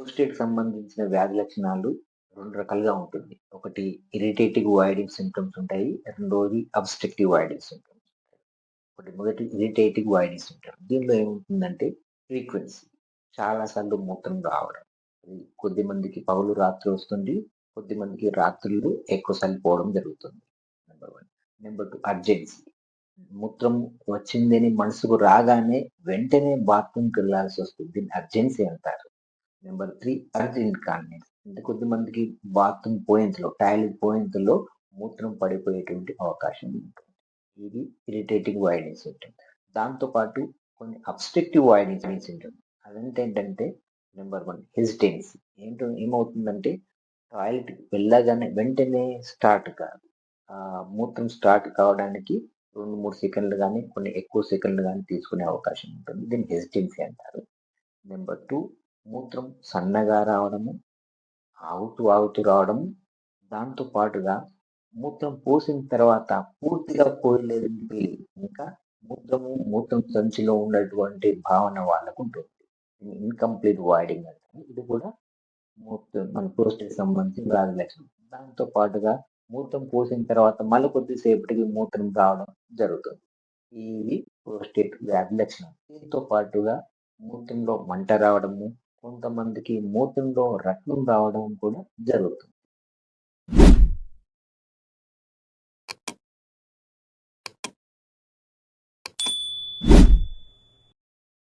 ప్రోస్టేట్‌కి సంబంధించిన వ్యాధి లక్షణాలు 2 రకాలుగా ఉంటుంది. ఒకటి ఇరిటేటివ్ వాయిడింగ్ సింప్టమ్స్ ఉంటాయి. రెండోది అబ్‌స్ట్రక్టివ్ వాయిడింగ్ సింప్టమ్స్. మొదటి ఇరిటేటివ్ వాయిడింగ్ సింప్టమ్. దీనిలో ఏముంటుందంటే ఫ్రీక్వెన్సీ. చాలా సార్లు మూత్రం రావడం. అది కొద్దిమందికి పగలు, రాత్రి వస్తుంది. కొద్దిమందికి రాత్రుళ్ళు ఎక్కువ సార్లు పోవడం జరుగుతుంది. నంబర్ 1. Number 2 urgency. మూత్రం వచ్చిందని మనసుకు రాగానే వెంటనే బాత్రూమ్‌కెళ్ళాల్సొస్తుంది. దీన్ని అర్జెన్సీ అంటారు. Number 3 urgent incontinence. అంటే కొద్దిమందికి బాత్రూమ్ పోయేంతలో, టాయిలెట్ పోయేంతలో మూత్రం పడిపోయేటువంటి అవకాశం ఉంటుంది. ఇది ఇరిటేటింగ్ వాయిడింగ్ సింప్టమ్. దాంతో పాటు కొన్ని అబ్‌స్ట్రక్టివ్ వాయిడింగ్ సింప్టమ్. అదంటే ఏంటంటే నెంబర్ 1 హెసిటెన్సీ. ఏమవుతుందంటే టాయిలెట్‌కి వెళ్ళగానే వెంటనే స్టార్ట్ కాదు. మూత్రం స్టార్ట్ కావడానికి 2, 3 సెకన్లు గాని, కొన్ని ఎక్కువ సెకన్లు గాని తీసుకునే అవకాశం ఉంటుంది. దీన్ని హెసిటెన్సీ అంటారు. నెంబర్ 2 మూత్రం సన్నగా రావడము, ఆగుతూ రావడము. దాంతో పాటుగా మూత్రం పోసిన తర్వాత పూర్తిగా పోయలేదని ఫీలింగ్. ఇంకా మూత్రం సంచిలో ఉన్నటువంటి భావన వాళ్ళకుంటుంది. ఇన్‌కంప్లీట్ వాయిడింగ్ అంటారు. ఇది కూడా మన ప్రోస్టేట్‌కి సంబంధించిన వ్యాధి లక్షణం. దాంతో పాటుగా మూత్రం పోసిన తర్వాత మళ్ళీ కొద్దిసేపటికి మూత్రం రావడం జరుగుతుంది. ఇది ప్రోస్టేట్ వ్యాధి లక్షణం. దీంతో పాటుగా మూత్రంలో మంట రావడము, కొంతమందికి మూత్రంలో రక్తం రావడం కూడా జరుగుతుంది.